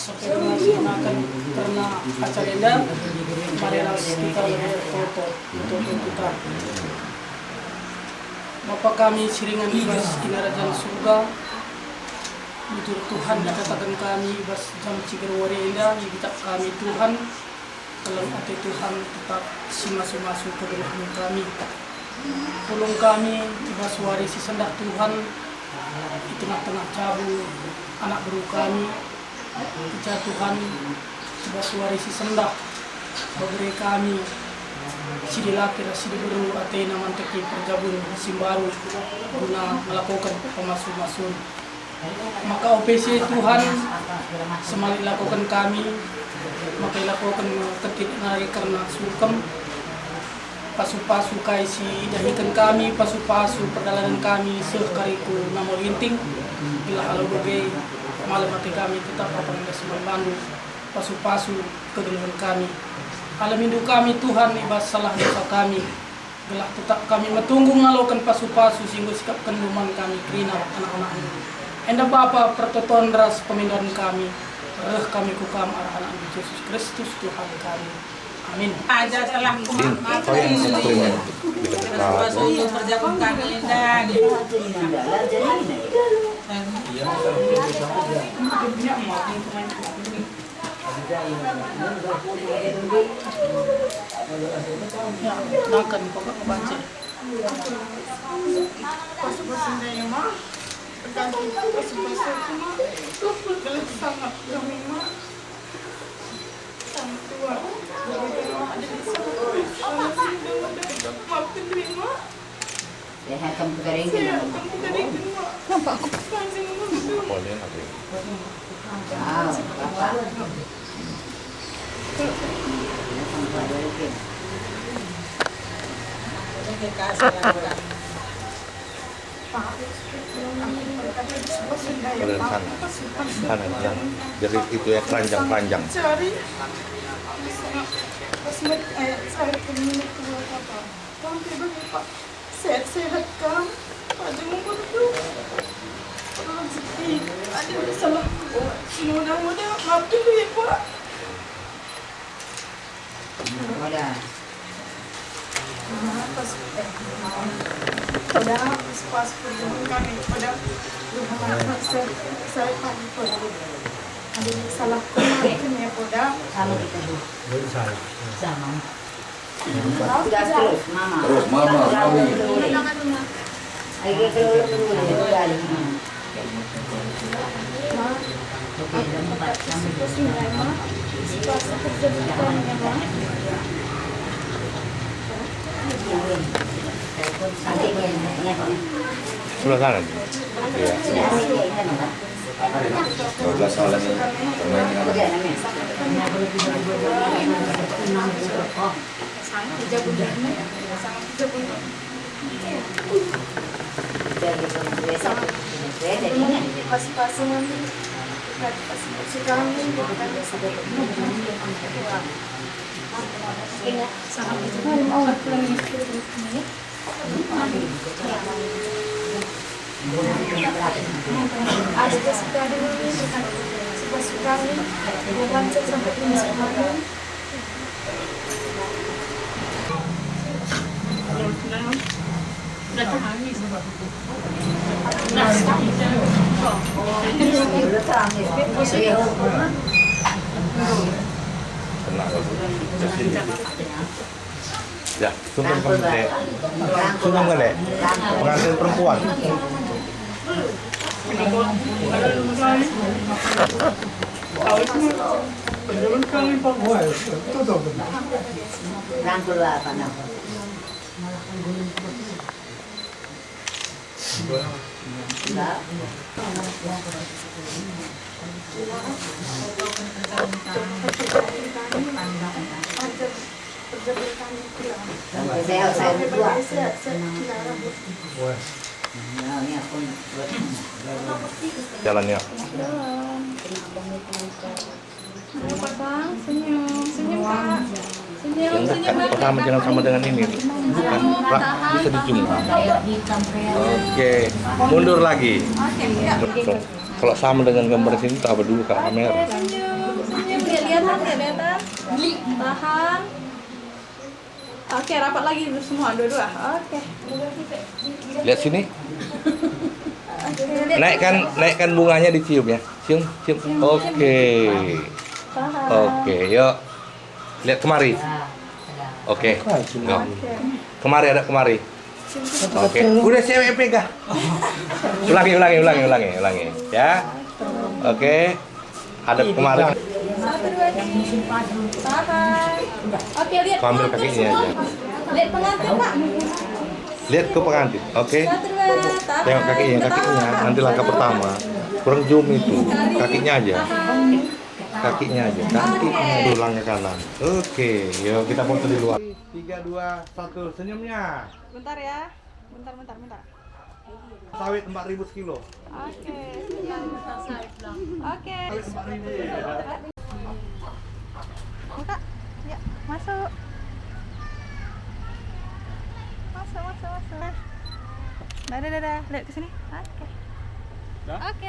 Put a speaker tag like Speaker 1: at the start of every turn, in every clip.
Speaker 1: Sampai melaksanakan karena acara indah, marilah kita berfoto untuk kita. Bapa kami siringan ibas di kerajaan surga, jujur Tuhan dikatakan kami ibas jam cikir wari indah, kita kami Tuhan, dalam hati Tuhan tetap si masuk-masuk ke dalam kami. Tolong kami ibas warisi sendak Tuhan di tengah-tengah cabu anak baru kami. Kita Tuhan ibas warisi sendak bagi kami. Sidi laki sidi baru atena manteki perjabun simbaru guna melakukan pemasuk-masuk. Maka OPC Tuhan semali lakukan kami, maka lakukan ketik nari karena sukam pasu-pasu kaisi dahikan kami, pasu-pasu perjalanan kami sekariku namun inting bila halau bagai malam hati kami tetap apabila sembandu pasu-pasu keduluan kami. Alam hindu kami Tuhan ibas salah dosa kami. Gelah tetap kami metunggu ngalokan pasu-pasu sehingga sikap kenduman kami kerina anak-anak ini. Enda Bapa pertoton ras pemindahan kami. Reh kami kukam arah anak Yesus Kristus Tuhan kami. Amin.
Speaker 2: Aja telah kumakan untuk perjalanan kami dan
Speaker 1: makan pokok baca.
Speaker 3: Pas-pasan dari mah, tergantung pas-pasan cuma gelas sangat kami mah sangat tua. Jadi mah ada di sana, sama sih udah maafin terima.
Speaker 4: Ya, kamu kering.
Speaker 3: Saya kamu kering mah. Nampak aku panjang mah betul.
Speaker 5: Boleh nanti.
Speaker 4: Wow, Bapak.
Speaker 5: Kalian sana. Jadi itu ya keranjang-keranjang.
Speaker 3: Cari pas saya pengen keluar apa kamu tiba-tiba Pak sehat-sehat kan panjang umur tuh rezeki ada salah mudah-mudahan maaf dulu ya Pak.
Speaker 4: Udah.
Speaker 3: Pada pas pertemuan kami pada rumah saya pagi pada ada salah kemarin ya pada
Speaker 4: Sama kita dulu. Sama. Gas terus, Mama.
Speaker 6: Terus, Mama.
Speaker 4: Ayo keluar dulu, balik. Oke, dan tempat kami.
Speaker 3: pas kerja bukannya Bang.
Speaker 5: Sebelah sana. Iya.
Speaker 6: 12 soalnya nih permainan
Speaker 3: Pas-pasan sekarang ini ada kesuka dulu suka-suka bukan sampai ini semuanya
Speaker 5: Ya, sungkem kan dek. Sungkem kan dek. Pengantin perempuan.
Speaker 4: Rangkul apa nama? Enggak. Saya berdua. Nah, ini aku
Speaker 5: Jalannya.
Speaker 3: Kenapa Bang? Senyum Pak.
Speaker 5: Yang dekat pertama jangan sama dengan ini. Bukan, Pak, bisa dijum. Oke, mundur lagi. Kalau sama dengan gambar sini, tak dulu ke kamera.
Speaker 3: Lihat. Tahan. Oke, rapat lagi semua dua-dua. Oke.
Speaker 5: Lihat sini. Naikkan bunganya, dicium ya. Cium. Oke. Oke, yuk. Lihat kemari. Oke. Yuk. Kemari, ada kemari. Oke. Udah cewek pegang. Ulangi. Ya. Oke. Hadap kemari.
Speaker 3: 1, 2, 3. Tahan. Oke, lihat
Speaker 5: Kau ambil
Speaker 3: pengantin
Speaker 5: kakinya
Speaker 3: semua.
Speaker 5: aja.
Speaker 3: Lihat pengantin, Pak.
Speaker 5: Lihat ke pengantin. Oke.
Speaker 3: 1, 2, tahan.
Speaker 5: Tengok kakinya. Nanti langkah pertama. Kurang zoom itu. Kakinya aja. Kakinya aja. Tulangnya kanan. Oke. Yuk kita foto di luar. 3, 2, 1. Senyumnya.
Speaker 3: Bentar ya. Bentar.
Speaker 5: Sawit 4.000 sekilo.
Speaker 3: Oke. Oke.
Speaker 5: Sawit 4.000.
Speaker 3: Buka. Ya, masuk. Dah. Lihat ke sini. Oke. Oke.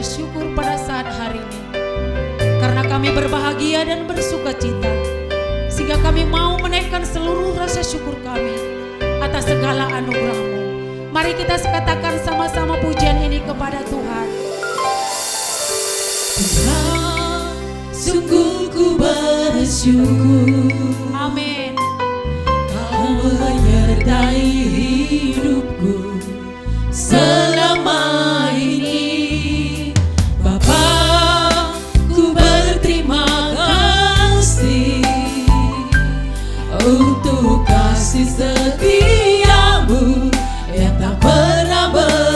Speaker 2: bersyukur pada saat hari ini, karena kami berbahagia dan bersuka cita, sehingga kami mau menaikkan seluruh rasa syukur kami atas segala anugerah-Mu. Mari kita katakan sama-sama pujian ini kepada Tuhan. Tuhan, sungguh ku bersyukur. Amin. Kau menyertai hidupku selama ini, Bapa. Ku berterima kasih untuk kasih setiamu yang tak pernah berakhir.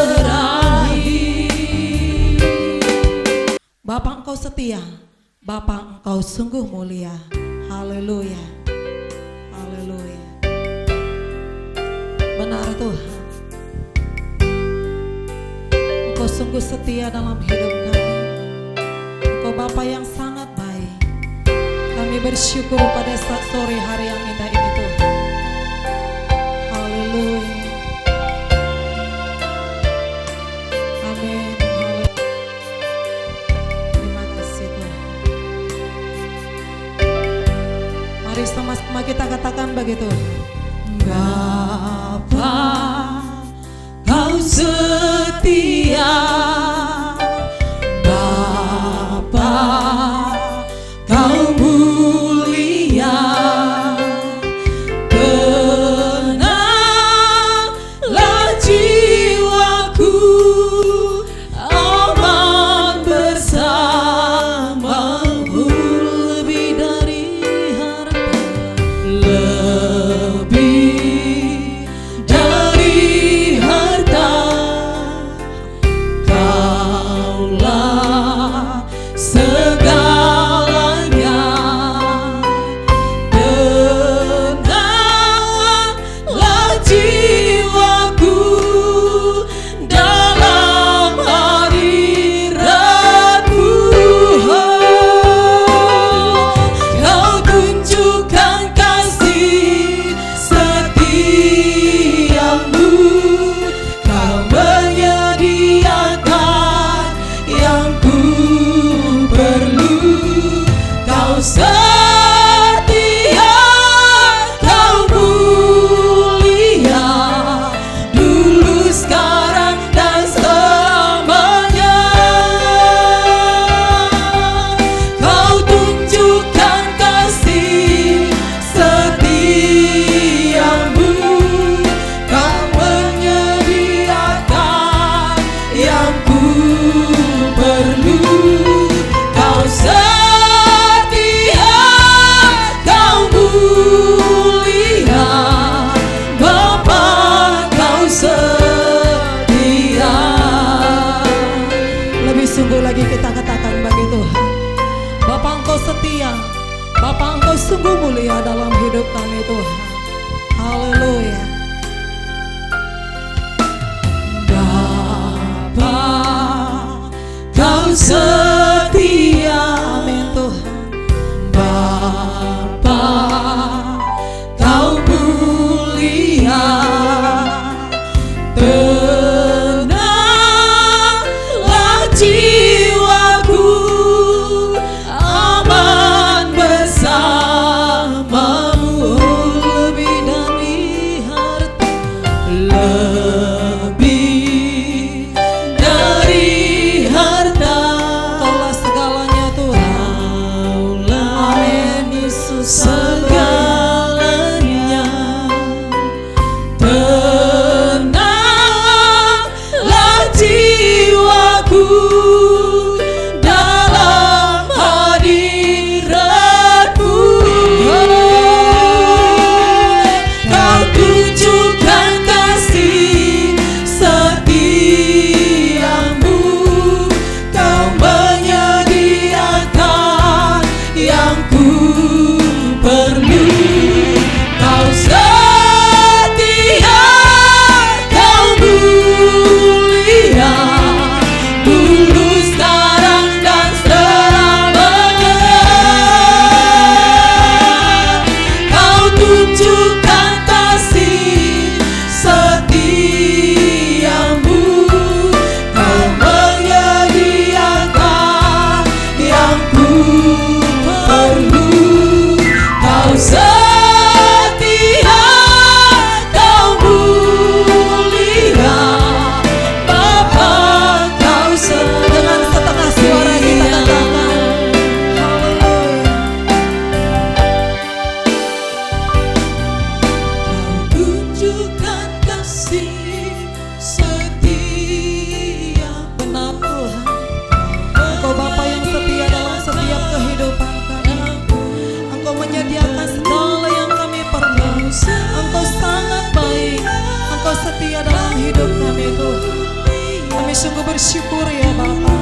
Speaker 2: Bapa, Engkau setia, Bapa, Engkau sungguh mulia. Haleluya, haleluya. Benar Tuhan, Engkau sungguh setia dalam hidup kami. Engkau Bapa yang sangat baik. Kami bersyukur pada saat sore hari yang indah ini Tuhan. Haleluya. Amin. Terima kasih Tuhan. Mari sama-sama kita katakan begitu. Bapa, Kau setia. Bapa, Kau mulia. Kenanglah jiwaku aman bersamamu, lebih dari harta, lebih dari harta. Kaulah segalanya. Tenanglah jiwaku dalam hadirat-Mu. Kau tunjukkan kasih setiamu. Kau menyediakan yang ku perlu. Kau setia, Kau mulia, dulu, sekarang, dan selamanya. Kau tunjukkan kasih setiamu. Kau menyediakan yang ku perlu. Kau setia, Kau mulia, Bapa, Kau setia. Lebih sungguh lagi kita katakan bagi Tuhan, Bapa, Engkau setia, Bapa, Engkau sungguh mulia dalam hidup kami Tuhan. Haleluya. Bapa, Kau setia. Amin Tuhan. Bapa, Kau mulia. Tenanglah jiwaku aman bersamamu, lebih dari harta, lebih dari harta. Kaulah segalanya Tuhan. Amin Yesus. Segalanya. Tenanglah jiwaku dalam hadirat-Mu. Kau tunjukkan kasih setiamu. Kau menyediakan yang ku perlu. Kau setia, Kau mulia, dulu, sekarang, dan selamanya. Kau tunjukkan kasih setiamu. Kau menyediakan yang ku perlu. Kau Engkau sangat baik, Engkau setia dalam hidup kami Tuhan. Kami sungguh bersyukur ya Bapa.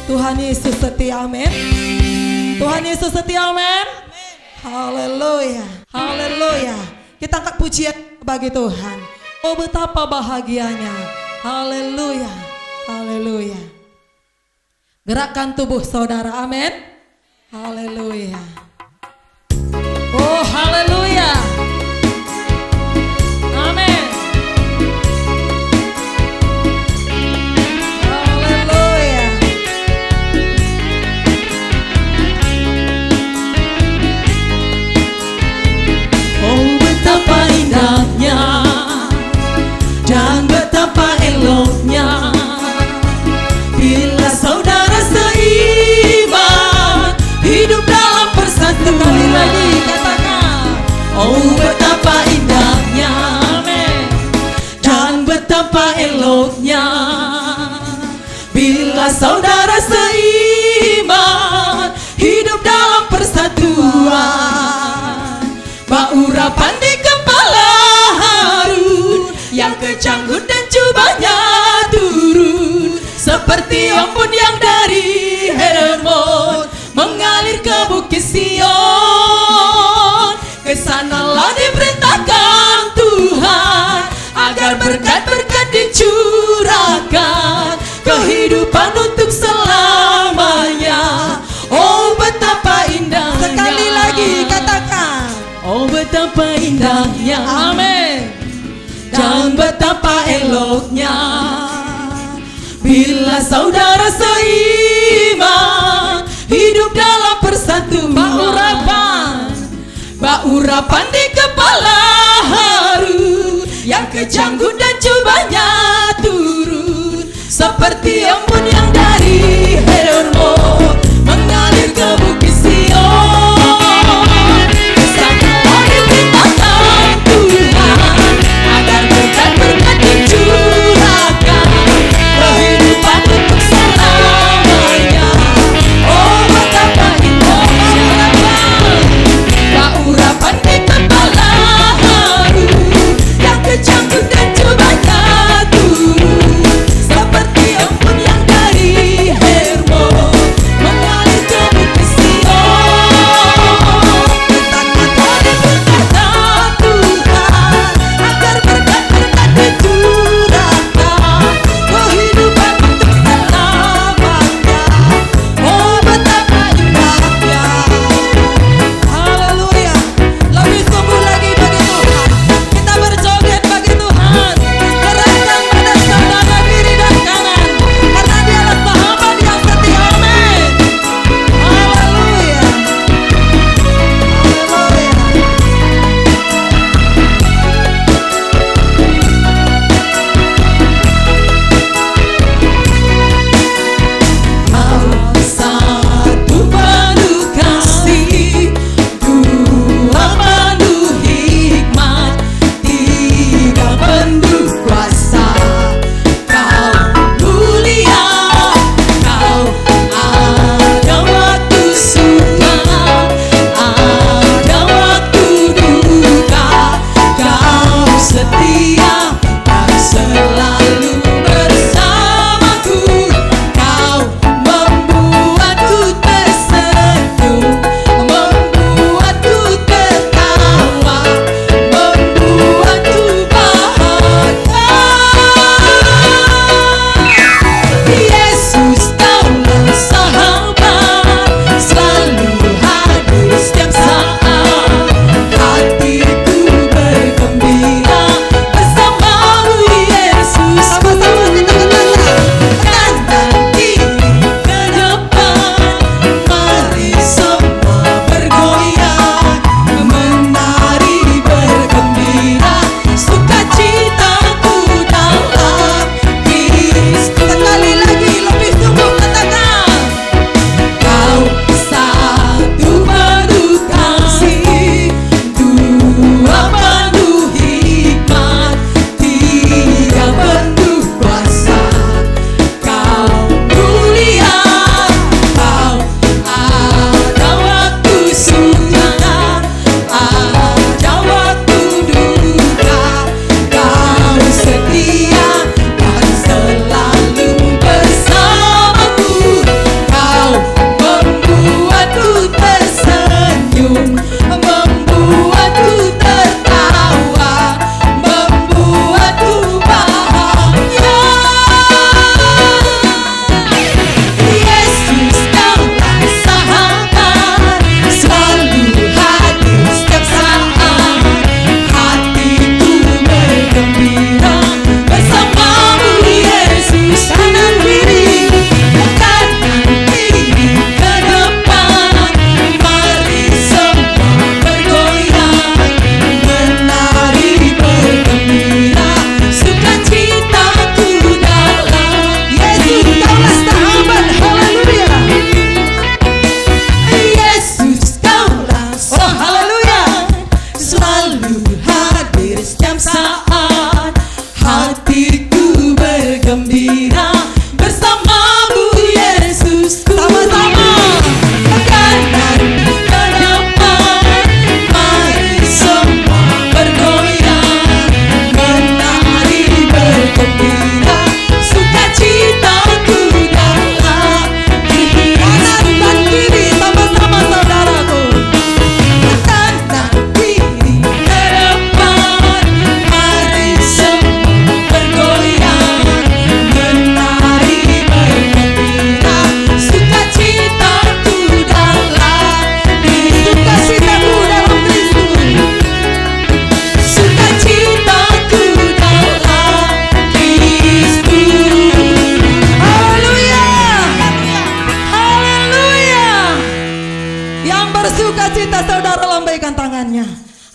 Speaker 2: Tuhan Yesus setia, amin. Tuhan Yesus setia, amin. Haleluya, haleluya. Kita angkat pujian bagi Tuhan. Oh betapa bahagianya. Haleluya, haleluya. Gerakkan tubuh saudara, amin. Haleluya. Oh haleluya. Amin. Haleluya. Oh betapa indahnya dan betapa eloknya bila saudara seiman hidup dalam persatuan. Sekali lagi katakan, oh betapa indahnya, amin, dan betapa eloknya bila saudara seiman hidup dalam persatuan. Urapan di kepala Harun yang kecanggut dan jubahnya turun seperti ombun yang dari Hermon mengalir ke Bukit Sion. Kesanalah diperintahkan Tuhan agar berkat-berkat dicurahkan, kehidupan untuk selamanya. Oh betapa indahnya. Sekali lagi katakan, oh betapa indahnya, amin, dan betapa eloknya bila saudara seiman hidup dalam persatuan. Urapan di kepala Harun yang kejanggut dan jubahnya turun seperti embun yang dari Hermon mengalir ke Bukit Sion. Kesanalah diperintahkan Tuhan agar berkat-berkat dicurahkan, kehidupan untuk selamanya. Oh betapa indahnya urapan di kepala Harun yang kejanggut dan jubahnya turun seperti embun yang dari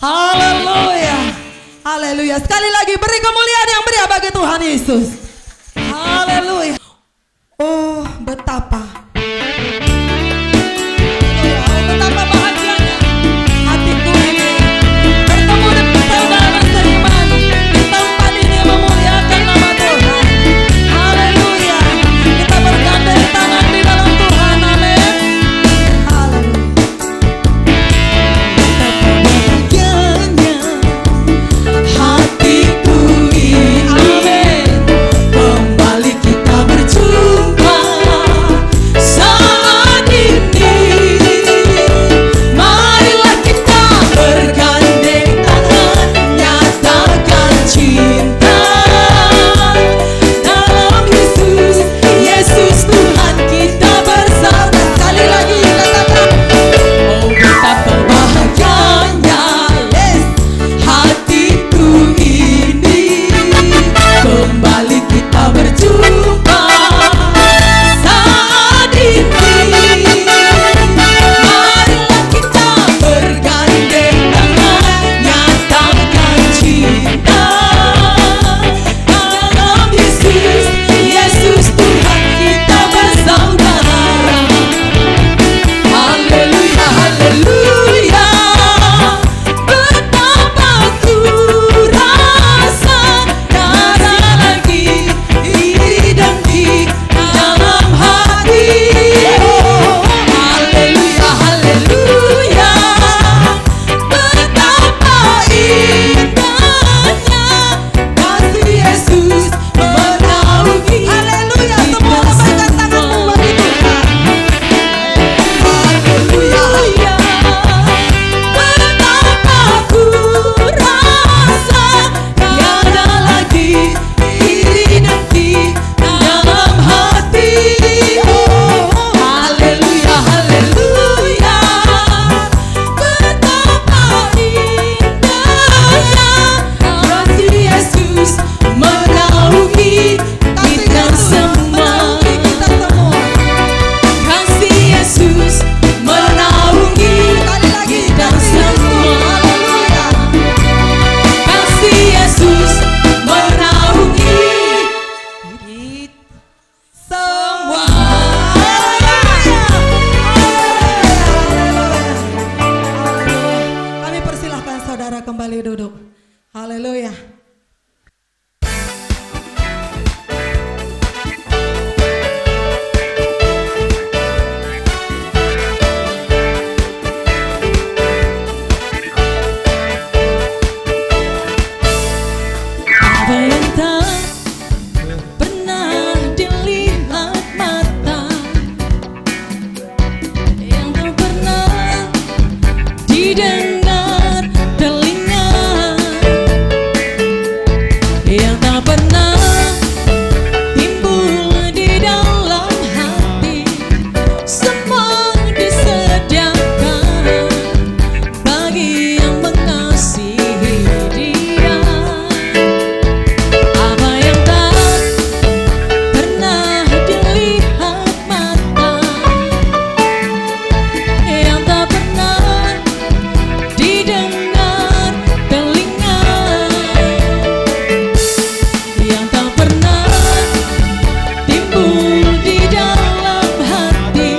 Speaker 7: Haleluya. Haleluya. Sekali lagi beri kemuliaan yang meriah bagi Tuhan Yesus. Haleluya. Oh, betapa bahagianya hatiku ini bertemu dengan saudara seiman di tempat ini memuliakan nama Tuhan. Haleluya. Kita bergandeng tangan di dalam Tuhan. Amin. Haleluya. Bahagianya hatiku ini. Amin. Kembali kita berjumpa saat ini. Marilah kita bergandeng tangan, nyatakan cinta dalam Yesus. Yesus Tuhan kita bersama. Sekali lagi katakan, oh betapa bahagianya, yes, hatiku ini. Kembali kita berjumpa saat ini. Marilah kita bergandeng tangan, nyatakan cinta dalam Yesus. Yesus Tuhan kita bersaudara. Haleluya, haleluya. Betapa ku rasa tiada lagi iri dan di dalam hati. Oh, haleluya, haleluya. Betapa indahnya kasih Yesus menaungi. Haleluya, semua lambaikan tanganmu bagi Tuhan. Haleluya. Betapa ku rasa tiada lagi iri dengki dalam hati. Oh, haleluya, haleluya. Betapa indahnya kasih Yesus menaungi kita semua. Kasih Yesus menaungi kita semua. Kasih Yesus menaungi kita semua. Kami persilahkan saudara kembali duduk. Haleluya. Apa yang tak pernah dilihat mata, yang tak pernah didengar telinga, yang tak pernah timbul di dalam hati, semua disediakan bagi yang mengasihi Dia. Apa yang tak pernah dilihat mata, yang tak pernah didengar telinga, yang tak pernah timbul di dalam hati,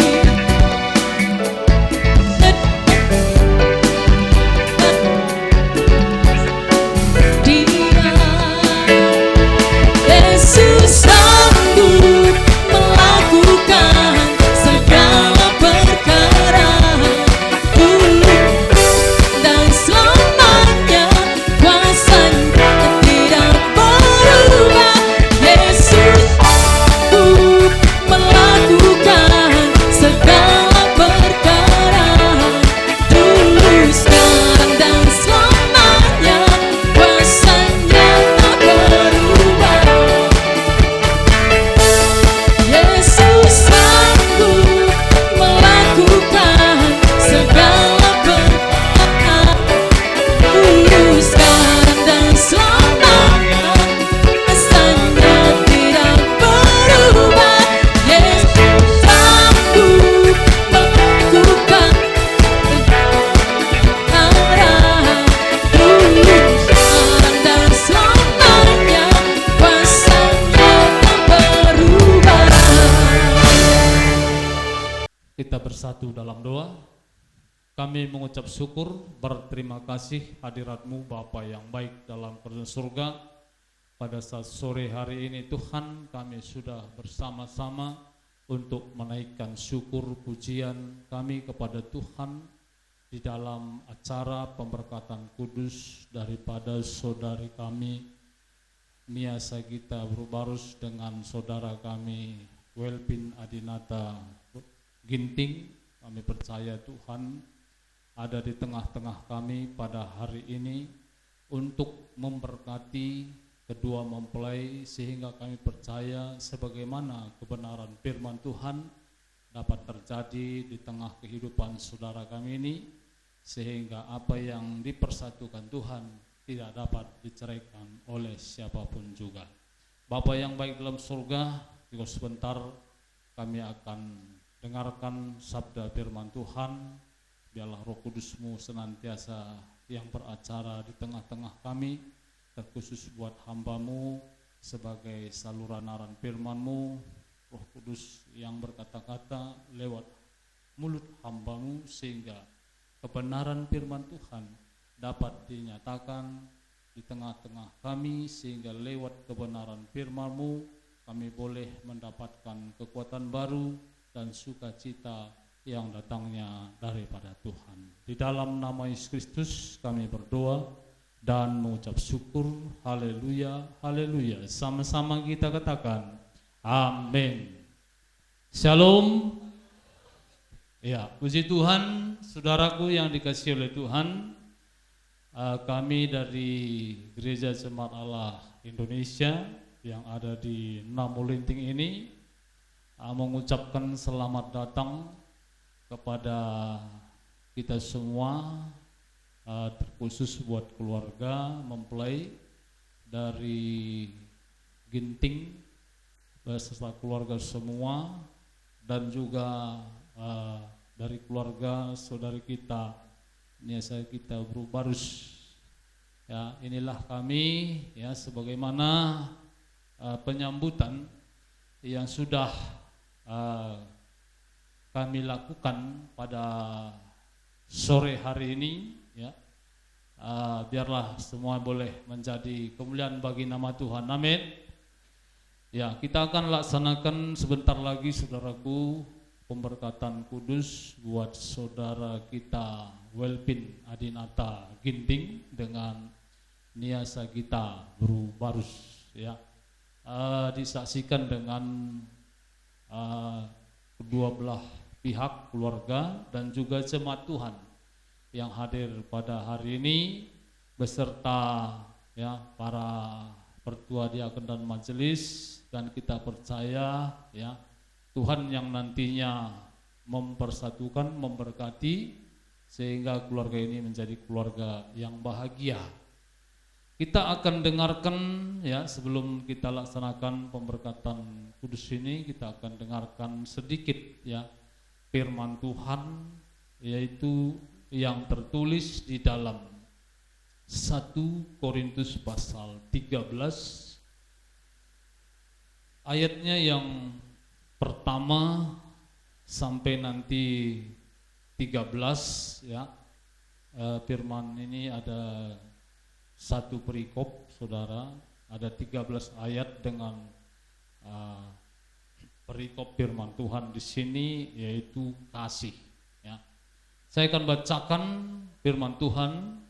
Speaker 8: Kita bersatu dalam doa. Kami mengucap syukur, berterima kasih hadirat-Mu Bapa yang baik dalam kerajaan surga. Pada saat sore hari ini Tuhan, kami sudah bersama-sama untuk menaikkan syukur pujian kami kepada Tuhan di dalam acara pemberkatan kudus daripada saudari kami Nia Sagita Brubarus dengan saudara kami Welpin Adinata Ginting. Kami percaya Tuhan ada di tengah-tengah kami pada hari ini untuk memberkati kedua mempelai, sehingga kami percaya sebagaimana kebenaran firman Tuhan dapat terjadi di tengah kehidupan saudara kami ini, sehingga apa yang dipersatukan Tuhan tidak dapat diceraikan oleh siapapun juga. Bapa yang baik dalam surga, juga sebentar kami akan dengarkan sabda firman Tuhan. Biarlah Roh Kudus-Mu senantiasa yang beracara di tengah-tengah kami, terkhusus buat hamba-Mu sebagai saluran aran firman-Mu. Roh Kudus yang berkata-kata lewat mulut hamba-Mu, sehingga kebenaran firman Tuhan dapat dinyatakan di tengah-tengah kami, sehingga lewat kebenaran firman-Mu kami boleh mendapatkan kekuatan baru dan sukacita yang datangnya daripada Tuhan. Di dalam nama Yesus Kristus kami berdoa dan mengucap syukur. Haleluya, haleluya. Sama-sama kita katakan amin. Shalom. Ya, puji Tuhan, saudaraku yang dikasihi oleh Tuhan. Kami dari Gereja Jemaat Allah Indonesia yang ada di Namulinting ini mengucapkan selamat datang kepada kita semua, terkhusus buat keluarga mempelai dari Ginting beserta keluarga semua, dan juga dari keluarga saudari kita Nia Sagita Brubarus. Ya, inilah kami ya, sebagaimana penyambutan yang sudah kami lakukan pada sore hari ini ya. Biarlah semua boleh menjadi kemuliaan bagi nama Tuhan. Amin. Ya, kita akan laksanakan sebentar lagi saudaraku pemberkatan kudus buat saudara kita Welpin Adinata Ginting dengan Nia Sagita Brubarus ya. Disaksikan dengan kedua belah pihak keluarga dan juga jemaat Tuhan yang hadir pada hari ini beserta ya para pertua diakon dan majelis. Dan kita percaya ya Tuhan yang nantinya mempersatukan, memberkati, sehingga keluarga ini menjadi keluarga yang bahagia. Kita akan dengarkan ya, sebelum kita laksanakan pemberkatan kudus ini, kita akan dengarkan sedikit ya firman Tuhan, yaitu yang tertulis di dalam 1 Korintus pasal 13 ayatnya yang pertama sampai nanti 13 ya. Firman ini ada satu perikop saudara, ada 13 ayat dengan perikop firman Tuhan di sini, yaitu kasih ya. Saya akan bacakan firman Tuhan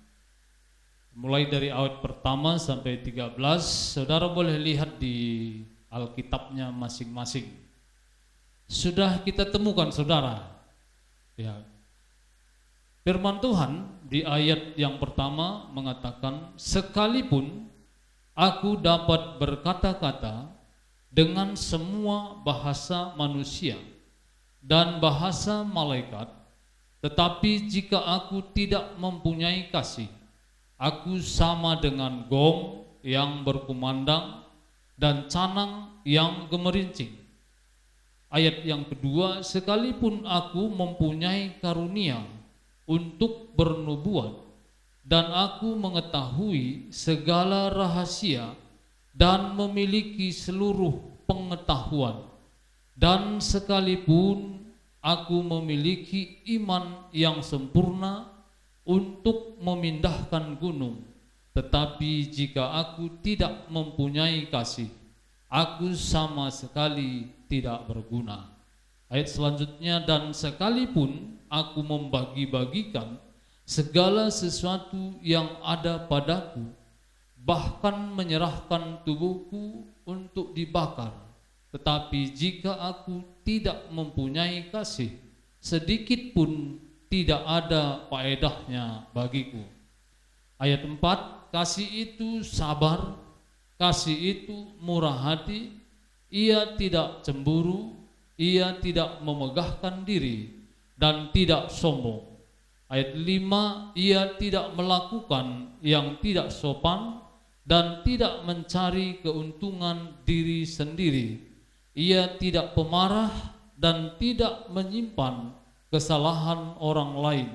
Speaker 8: mulai dari ayat pertama sampai 13. Saudara boleh lihat di Alkitabnya masing-masing. Sudah kita temukan saudara ya, firman Tuhan di ayat yang pertama mengatakan, sekalipun aku dapat berkata-kata dengan semua bahasa manusia dan bahasa malaikat, tetapi jika aku tidak mempunyai kasih, aku sama dengan gong yang berkumandang dan canang yang gemerincing. Ayat yang kedua, sekalipun aku mempunyai karunia untuk bernubuat dan aku mengetahui segala rahasia dan memiliki seluruh pengetahuan, dan sekalipun aku memiliki iman yang sempurna untuk memindahkan gunung. Tetapi jika aku tidak mempunyai kasih, aku sama sekali tidak berguna. Ayat selanjutnya, dan sekalipun aku membagi-bagikan segala sesuatu yang ada padaku, bahkan menyerahkan tubuhku untuk dibakar, tetapi jika aku tidak mempunyai kasih, sedikit pun tidak ada faedahnya bagiku. Ayat 4, kasih itu sabar, kasih itu murah hati, ia tidak cemburu, ia tidak memegahkan diri, dan tidak sombong. Ayat 5, ia tidak melakukan yang tidak sopan, dan tidak mencari keuntungan diri sendiri. Ia tidak pemarah dan tidak menyimpan kesalahan orang lain.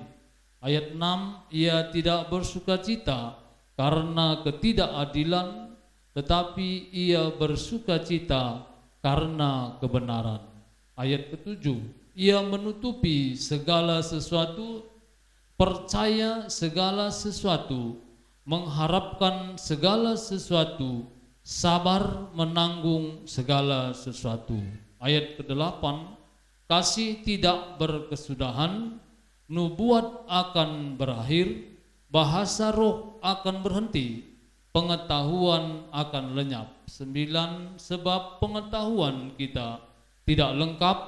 Speaker 8: Ayat 6, ia tidak bersukacita karena ketidakadilan, tetapi ia bersukacita karena kebenaran. Ayat ke-7, ia menutupi segala sesuatu, percaya segala sesuatu, mengharapkan segala sesuatu, sabar menanggung segala sesuatu. Ayat ke-8, kasih tidak berkesudahan, nubuat akan berakhir, bahasa roh akan berhenti, pengetahuan akan lenyap. 9, sebab pengetahuan kita tidak lengkap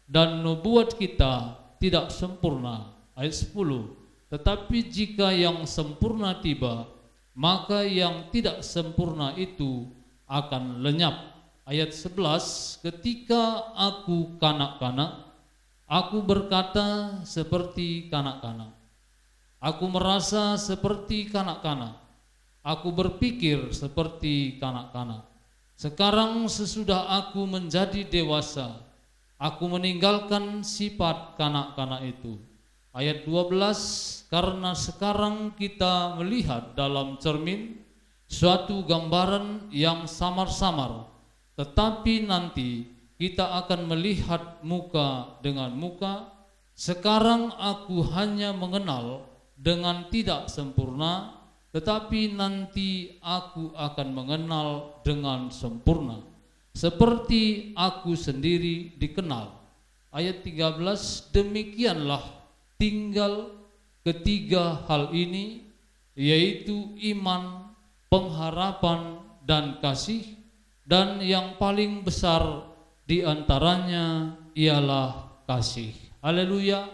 Speaker 8: dan nubuat kita tidak sempurna. Ayat 10, tetapi jika yang sempurna tiba, maka yang tidak sempurna itu akan lenyap. Ayat 11, ketika aku kanak-kanak, aku berkata seperti kanak-kanak, aku merasa seperti kanak-kanak, aku berpikir seperti kanak-kanak. Sekarang sesudah aku menjadi dewasa, aku meninggalkan sifat kanak-kanak itu. Ayat 12, karena sekarang kita melihat dalam cermin suatu gambaran yang samar-samar, tetapi nanti kita akan melihat muka dengan muka. Sekarang aku hanya mengenal dengan tidak sempurna, tetapi nanti aku akan mengenal dengan sempurna, seperti aku sendiri dikenal. Ayat 13, demikianlah tinggal ketiga hal ini, yaitu iman, pengharapan, dan kasih, dan yang paling besar di antaranya ialah kasih. Haleluya,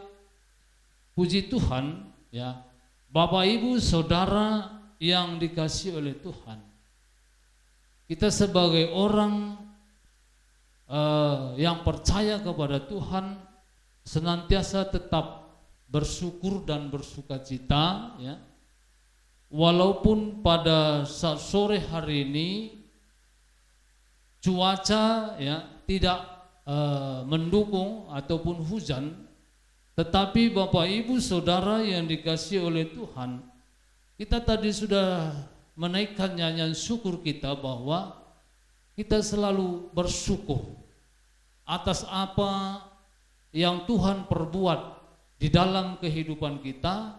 Speaker 8: puji Tuhan ya. Bapak Ibu Saudara yang dikasihi oleh Tuhan, kita sebagai orang yang percaya kepada Tuhan senantiasa tetap bersyukur dan bersukacita ya. Walaupun pada saat sore hari ini cuaca ya tidak mendukung ataupun hujan, tetapi Bapak Ibu Saudara yang dikasihi oleh Tuhan, kita tadi sudah menaikkan nyanyian syukur kita bahwa kita selalu bersyukur atas apa yang Tuhan perbuat di dalam kehidupan kita.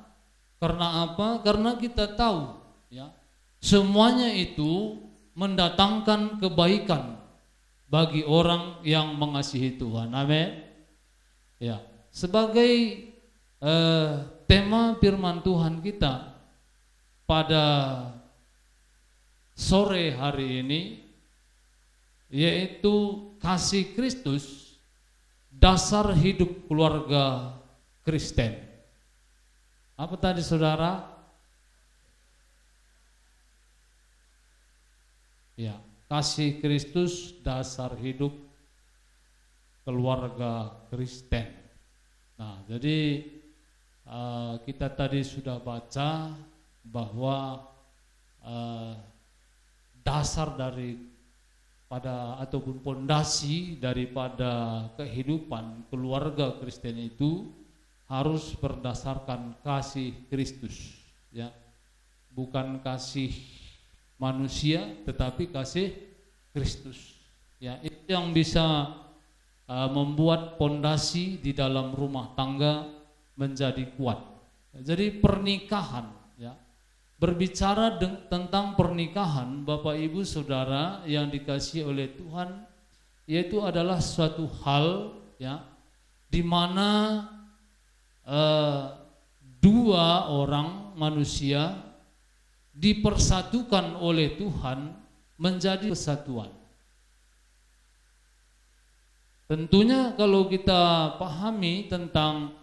Speaker 8: Karena apa? Karena kita tahu ya, semuanya itu mendatangkan kebaikan bagi orang yang mengasihi Tuhan. Amin. Ya, sebagai tema firman Tuhan kita pada sore hari ini, yaitu kasih Kristus dasar hidup keluarga Kristen. Apa tadi saudara? Ya, kasih Kristus dasar hidup keluarga Kristen. Nah, jadi kita tadi sudah baca bahwa dasar dari pada ataupun pondasi daripada kehidupan keluarga Kristen itu harus berdasarkan kasih Kristus ya. Bukan kasih manusia tetapi kasih Kristus ya. Itu yang bisa membuat pondasi di dalam rumah tangga menjadi kuat. Jadi pernikahan, ya, berbicara tentang pernikahan, Bapak Ibu Saudara yang dikasihi oleh Tuhan, yaitu adalah suatu hal, ya, di mana dua orang manusia dipersatukan oleh Tuhan menjadi kesatuan. Tentunya kalau kita pahami tentang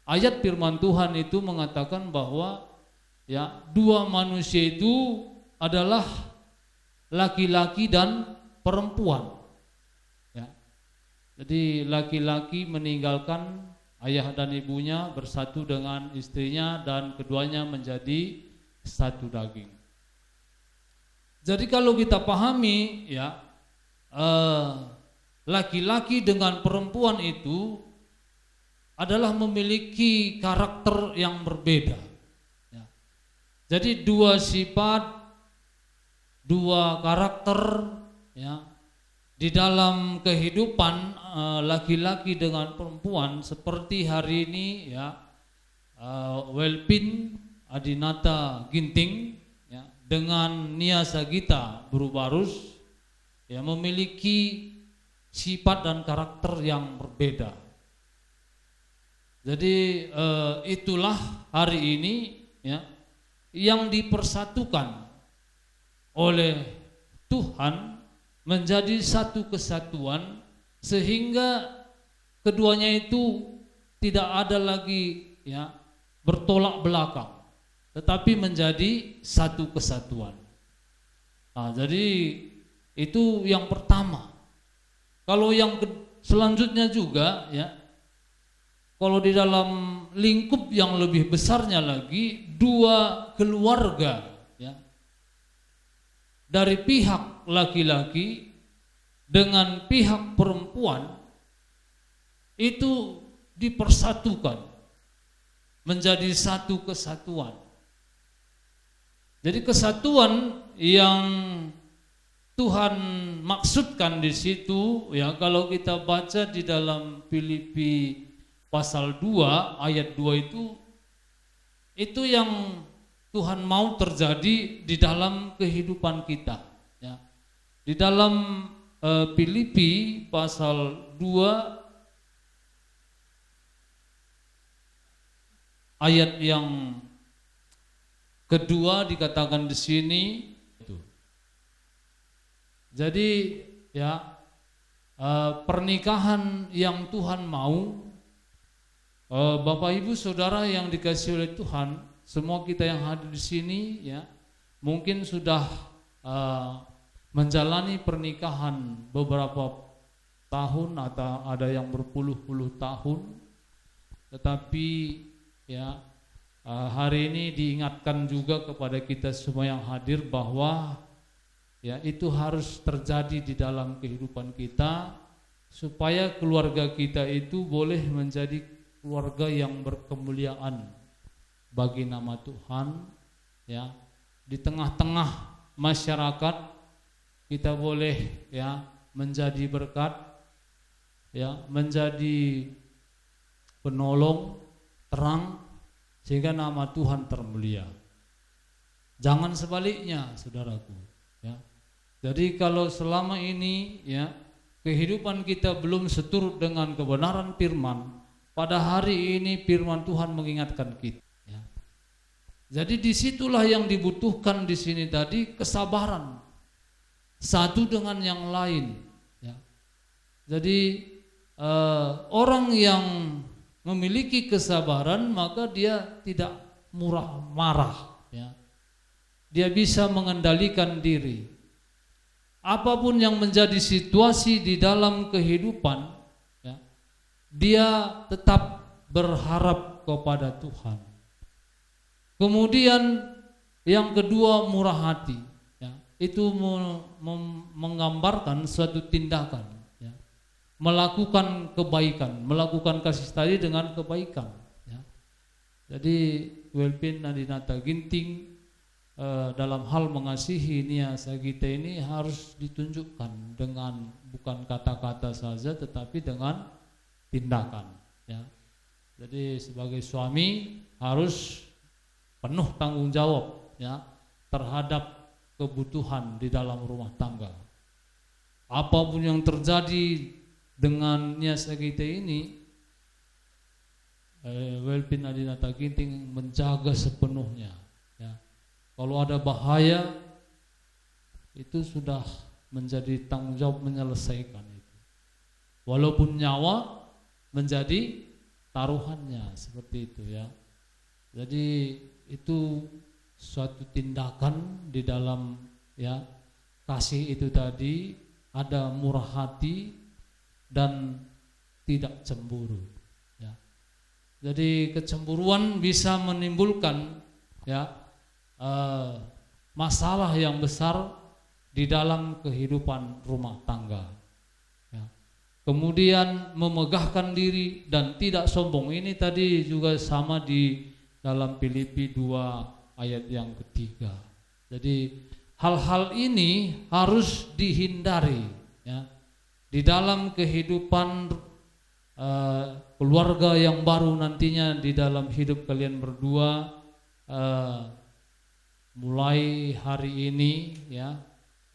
Speaker 8: ayat firman Tuhan itu mengatakan bahwa, ya, dua manusia itu adalah laki-laki dan perempuan. Ya. Jadi laki-laki meninggalkan ayah dan ibunya, bersatu dengan istrinya, dan keduanya menjadi satu daging. Jadi kalau kita pahami, ya, laki-laki dengan perempuan itu adalah memiliki karakter yang berbeda. Ya. Jadi dua sifat, dua karakter, ya, di dalam kehidupan laki-laki dengan perempuan seperti hari ini, ya, Welpin Adinata Ginting, ya, dengan Nia Sagita Berubarus, ya, memiliki sifat dan karakter yang berbeda. Jadi itulah hari ini, ya, yang dipersatukan oleh Tuhan menjadi satu kesatuan, sehingga keduanya itu tidak ada lagi, ya, bertolak belakang, tetapi menjadi satu kesatuan. Nah, jadi itu yang pertama. Kalau yang selanjutnya juga, ya, kalau di dalam lingkup yang lebih besarnya lagi, dua keluarga, ya, dari pihak laki-laki dengan pihak perempuan itu dipersatukan menjadi satu kesatuan. Jadi kesatuan yang Tuhan maksudkan di situ, ya, kalau kita baca di dalam Filipi pasal 2 ayat 2 itu yang Tuhan mau terjadi di dalam kehidupan kita, ya. Di dalam Filipi pasal 2 ayat yang kedua dikatakan di sini. Jadi, ya, pernikahan yang Tuhan mau, Bapak Ibu Saudara yang dikasihi oleh Tuhan, semua kita yang hadir di sini, ya, mungkin sudah menjalani pernikahan beberapa tahun atau ada yang berpuluh-puluh tahun, tetapi, ya, hari ini diingatkan juga kepada kita semua yang hadir bahwa, ya, itu harus terjadi di dalam kehidupan kita supaya keluarga kita itu boleh menjadi keluarga yang berkemuliaan bagi nama Tuhan, ya. Di tengah-tengah masyarakat kita boleh, ya, menjadi berkat, ya, menjadi penolong, terang, sehingga nama Tuhan termulia. Jangan sebaliknya, saudaraku, ya. Jadi kalau selama ini, ya, kehidupan kita belum seturut dengan kebenaran firman, pada hari ini firman Tuhan mengingatkan kita, ya. Jadi disitulah yang dibutuhkan di sini tadi, kesabaran satu dengan yang lain, ya. Jadi orang yang memiliki kesabaran maka dia tidak murah marah, ya. Dia bisa mengendalikan diri. Apapun yang menjadi situasi di dalam kehidupan, ya, dia tetap berharap kepada Tuhan. Kemudian yang kedua, murah hati, ya, itu menggambarkan suatu tindakan, ya, melakukan kebaikan, melakukan kasih tadi dengan kebaikan, ya. Jadi Welpin Adinata Ginting dalam hal mengasihi Nia Sagita ini harus ditunjukkan dengan bukan kata-kata saja tetapi dengan tindakan, ya. Jadi sebagai suami harus penuh tanggung jawab, ya, terhadap kebutuhan di dalam rumah tangga. Apapun yang terjadi dengan Nia Sagita ini, Welpin Adinata Ginting menjaga sepenuhnya, ya. Kalau ada bahaya itu sudah menjadi tanggung jawab menyelesaikan itu. Walaupun nyawa menjadi taruhannya, seperti itu, ya. Jadi itu suatu tindakan di dalam, ya, kasih itu tadi ada murah hati dan tidak cemburu, ya. Jadi kecemburuan bisa menimbulkan, ya, masalah yang besar di dalam kehidupan rumah tangga, ya. Kemudian memegahkan diri dan tidak sombong, ini tadi juga sama di dalam Filipi 2 ayat yang ketiga. Jadi hal-hal ini harus dihindari, ya, di dalam kehidupan keluarga yang baru nantinya di dalam hidup kalian berdua. Mulai hari ini, ya,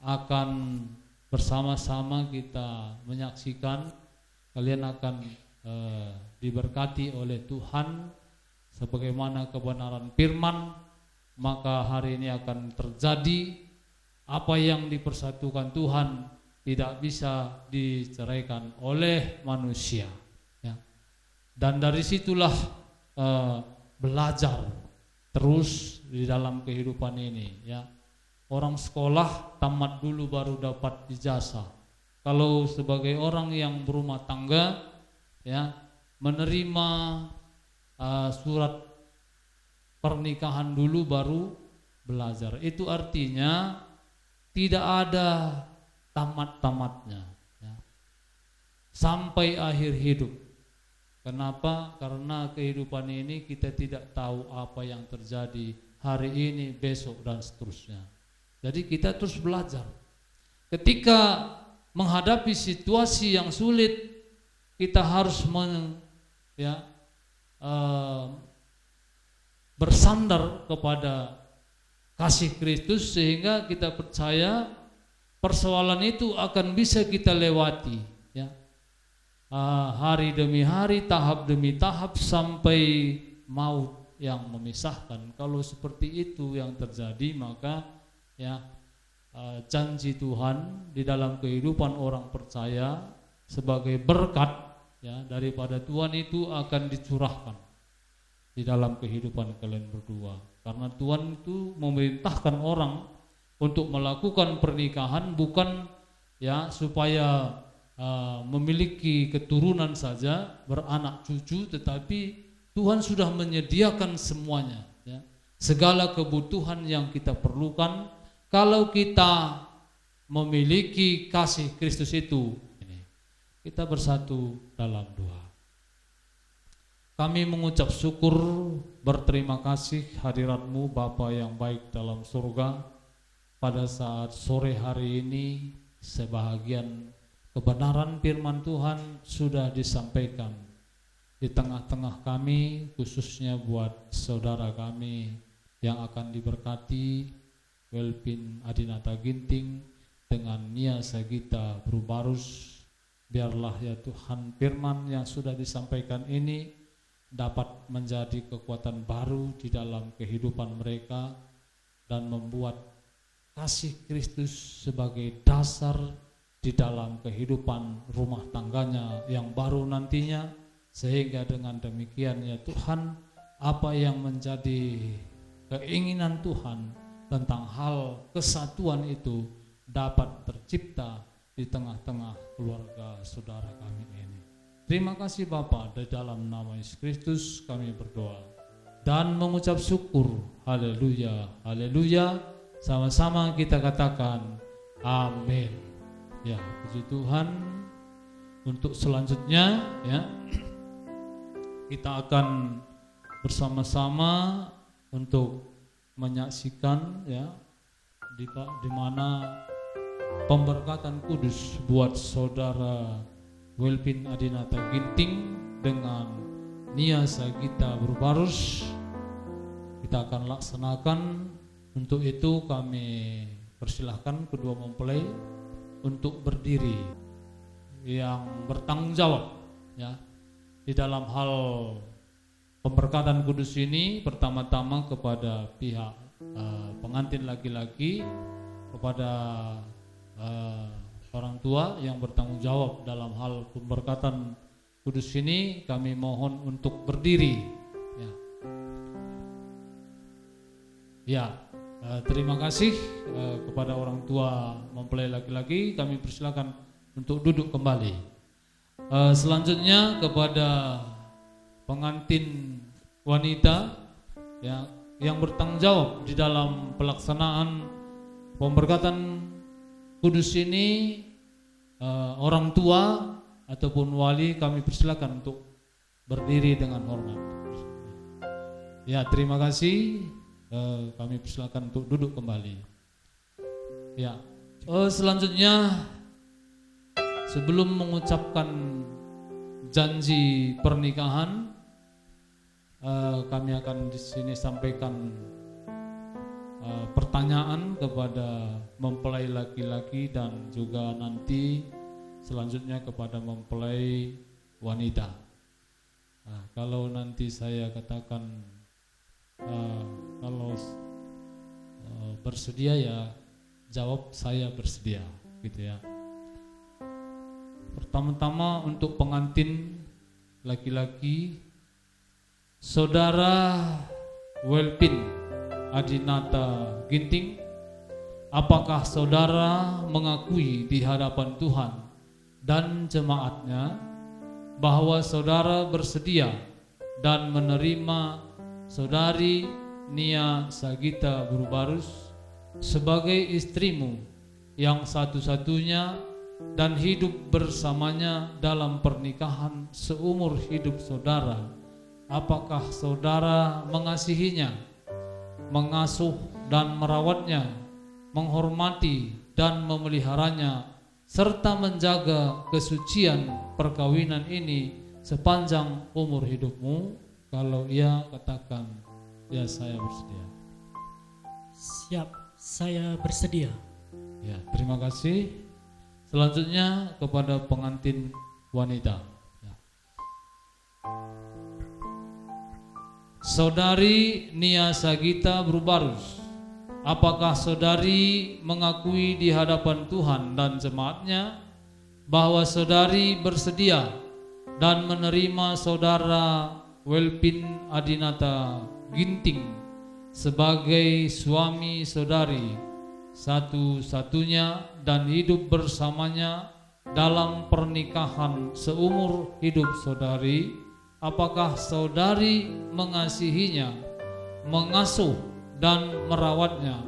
Speaker 8: akan bersama-sama kita menyaksikan kalian akan diberkati oleh Tuhan sebagaimana kebenaran firman. Maka hari ini akan terjadi apa yang dipersatukan Tuhan tidak bisa diceraikan oleh manusia, ya. Dan dari situlah belajar terus di dalam kehidupan ini, ya. Orang sekolah tamat dulu baru dapat ijazah. Kalau sebagai orang yang berumah tangga, ya, menerima surat pernikahan dulu baru belajar. Itu artinya tidak ada tamat-tamatnya, ya, sampai akhir hidup. Kenapa? Karena kehidupan ini kita tidak tahu apa yang terjadi hari ini, besok, dan seterusnya. Jadi kita terus belajar. Ketika menghadapi situasi yang sulit, kita harus bersandar kepada kasih Kristus sehingga kita percaya persoalan itu akan bisa kita lewati, ya. Hari demi hari, tahap demi tahap sampai maut yang memisahkan. Kalau seperti itu yang terjadi, maka, ya, janji Tuhan di dalam kehidupan orang percaya sebagai berkat, ya, daripada Tuhan itu akan dicurahkan di dalam kehidupan kalian berdua. Karena Tuhan itu memerintahkan orang untuk melakukan pernikahan bukan, ya, supaya memiliki keturunan saja, beranak cucu, tetapi Tuhan sudah menyediakan semuanya, ya, segala kebutuhan yang kita perlukan kalau kita memiliki kasih Kristus itu. Kita bersatu dalam doa. Kami mengucap syukur, berterima kasih hadirat-Mu Bapa yang baik dalam surga. Pada saat sore hari ini sebahagian kebenaran firman Tuhan sudah disampaikan di tengah-tengah kami, khususnya buat saudara kami yang akan diberkati, Welpin Adinata Ginting dengan Nia Sagita Brubarus. Biarlah, ya Tuhan, firman yang sudah disampaikan ini dapat menjadi kekuatan baru di dalam kehidupan mereka dan membuat kasih Kristus sebagai dasar di dalam kehidupan rumah tangganya yang baru nantinya, sehingga dengan demikian, ya Tuhan, apa yang menjadi keinginan Tuhan tentang hal kesatuan itu dapat tercipta di tengah-tengah keluarga saudara kami ini. Terima kasih Bapa, di dalam nama Yesus Kristus kami berdoa dan mengucap syukur. Haleluya, haleluya. Sama-sama kita katakan amin. Ya, puji Tuhan. Untuk selanjutnya, ya, kita akan bersama-sama untuk menyaksikan ya di mana pemberkatan kudus buat saudara Welpin Adinata Ginting dengan Nia Sagita Burbarus kita akan laksanakan. Untuk itu kami persilahkan kedua mempelai untuk berdiri yang bertanggung jawab ya di dalam hal pemberkatan kudus ini. Pertama-tama kepada pihak pengantin laki-laki, kepada orang tua yang bertanggung jawab dalam hal pemberkatan kudus ini, kami mohon untuk berdiri ya. Terima kasih kepada orang tua mempelai laki-laki, kami persilakan untuk duduk kembali. Selanjutnya kepada pengantin wanita yang bertanggung jawab di dalam pelaksanaan pemberkatan kudus ini, orang tua ataupun wali, kami persilakan untuk berdiri dengan hormat. Ya, terima kasih. Kami persilakan untuk duduk kembali. Ya, selanjutnya sebelum mengucapkan janji pernikahan, kami akan di sini sampaikan pertanyaan kepada mempelai laki-laki dan juga nanti selanjutnya kepada mempelai wanita. Nah, kalau nanti saya katakan kalau bersedia ya jawab saya bersedia gitu ya. Pertama-tama untuk pengantin laki-laki, saudara Welpin Adinata Ginting, apakah saudara mengakui di hadapan Tuhan dan jemaatnya bahwa saudara bersedia dan menerima saudari Nia Sagita Burbarus sebagai istrimu yang satu-satunya dan hidup bersamanya dalam pernikahan seumur hidup saudara? Apakah saudara mengasihinya, mengasuh dan merawatnya, menghormati dan memeliharanya, serta menjaga kesucian perkawinan ini sepanjang umur hidupmu? Kalau iya, katakan, ya saya bersedia.
Speaker 1: Siap, saya bersedia.
Speaker 8: Ya, terima kasih. Selanjutnya kepada pengantin wanita. Ya. Saudari Nia Sagita Burbarus, apakah saudari mengakui di hadapan Tuhan dan jemaatnya bahwa saudari bersedia dan menerima saudara Welpin Adinata Ginting sebagai suami saudari satu-satunya dan hidup bersamanya dalam pernikahan seumur hidup saudari? Apakah saudari mengasihinya, mengasuh dan merawatnya,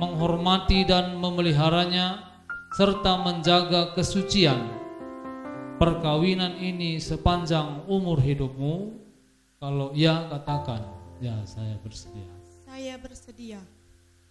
Speaker 8: menghormati dan memeliharanya, serta menjaga kesucian perkawinan ini sepanjang umur hidupmu? Kalau iya, katakan, ya saya bersedia.
Speaker 3: Saya bersedia.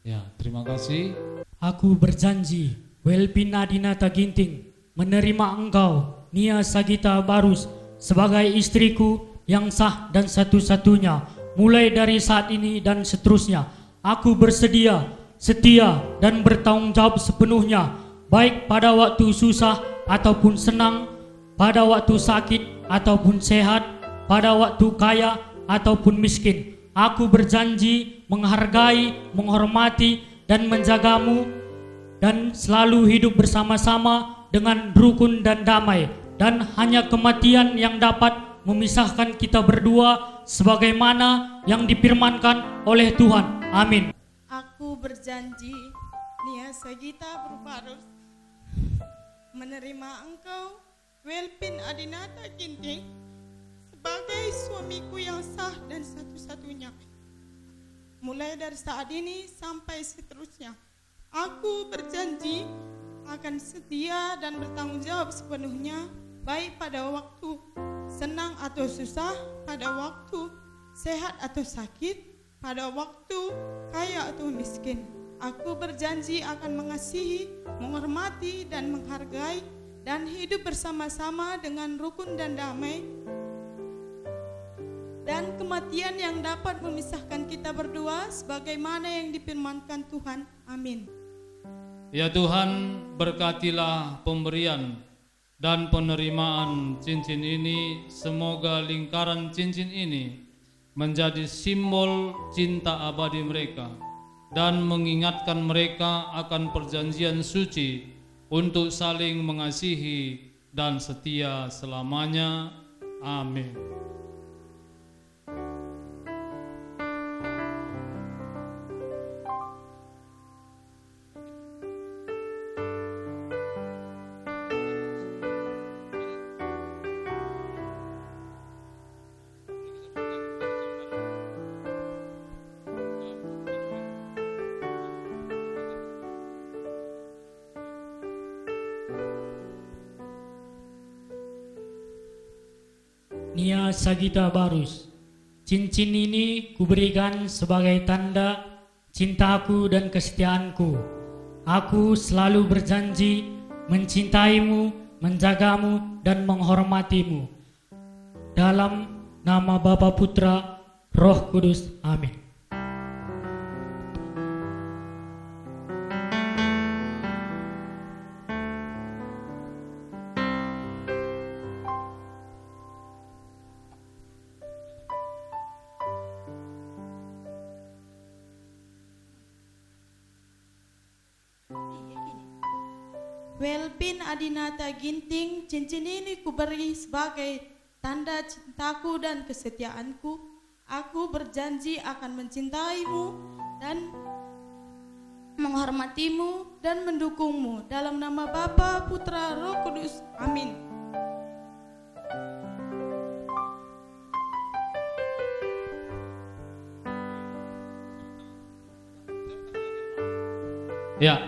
Speaker 8: Ya, terima kasih.
Speaker 1: Aku berjanji, Welpin Adinata Ginting, menerima engkau, Nia Sagita Burbarus, sebagai istriku yang sah dan satu-satunya, mulai dari saat ini dan seterusnya. Aku bersedia, setia dan bertanggung jawab sepenuhnya, baik pada waktu susah ataupun senang, pada waktu sakit ataupun sehat, pada waktu kaya ataupun miskin. Aku berjanji menghargai, menghormati dan menjagamu dan selalu hidup bersama-sama dengan rukun dan damai, dan hanya kematian yang dapat memisahkan kita berdua sebagaimana yang difirmankan oleh Tuhan. Amin.
Speaker 3: Aku berjanji, Nia Sagita Burbarus, menerima engkau, Welpin Adinata Ginting, sebagai suamiku yang sah dan satu-satunya, mulai dari saat ini sampai seterusnya. Aku berjanji akan setia dan bertanggung jawab sepenuhnya, baik pada waktu senang atau susah, pada waktu sehat atau sakit, pada waktu kaya atau miskin. Aku berjanji akan mengasihi, menghormati, dan menghargai, dan hidup bersama-sama dengan rukun dan damai. Dan kematian yang dapat memisahkan kita berdua, sebagaimana yang difirmankan Tuhan. Amin.
Speaker 8: Ya Tuhan, berkatilah pemberian dan penerimaan cincin ini. Semoga lingkaran cincin ini menjadi simbol cinta abadi mereka dan mengingatkan mereka akan perjanjian suci untuk saling mengasihi dan setia selamanya. Amin.
Speaker 9: Nia Sagita Barus, cincin ini kuberikan sebagai tanda cintaku dan kesetiaanku. Aku selalu berjanji mencintaimu, menjagamu, dan menghormatimu. Dalam nama Bapa, Putra, Roh Kudus. Amin.
Speaker 3: Welpin Adinata Ginting, cincin ini kuberi sebagai tanda cintaku dan kesetiaanku. Aku berjanji akan mencintaimu dan menghormatimu dan mendukungmu. Dalam nama Bapa, Putra, Roh Kudus. Amin.
Speaker 8: Ya,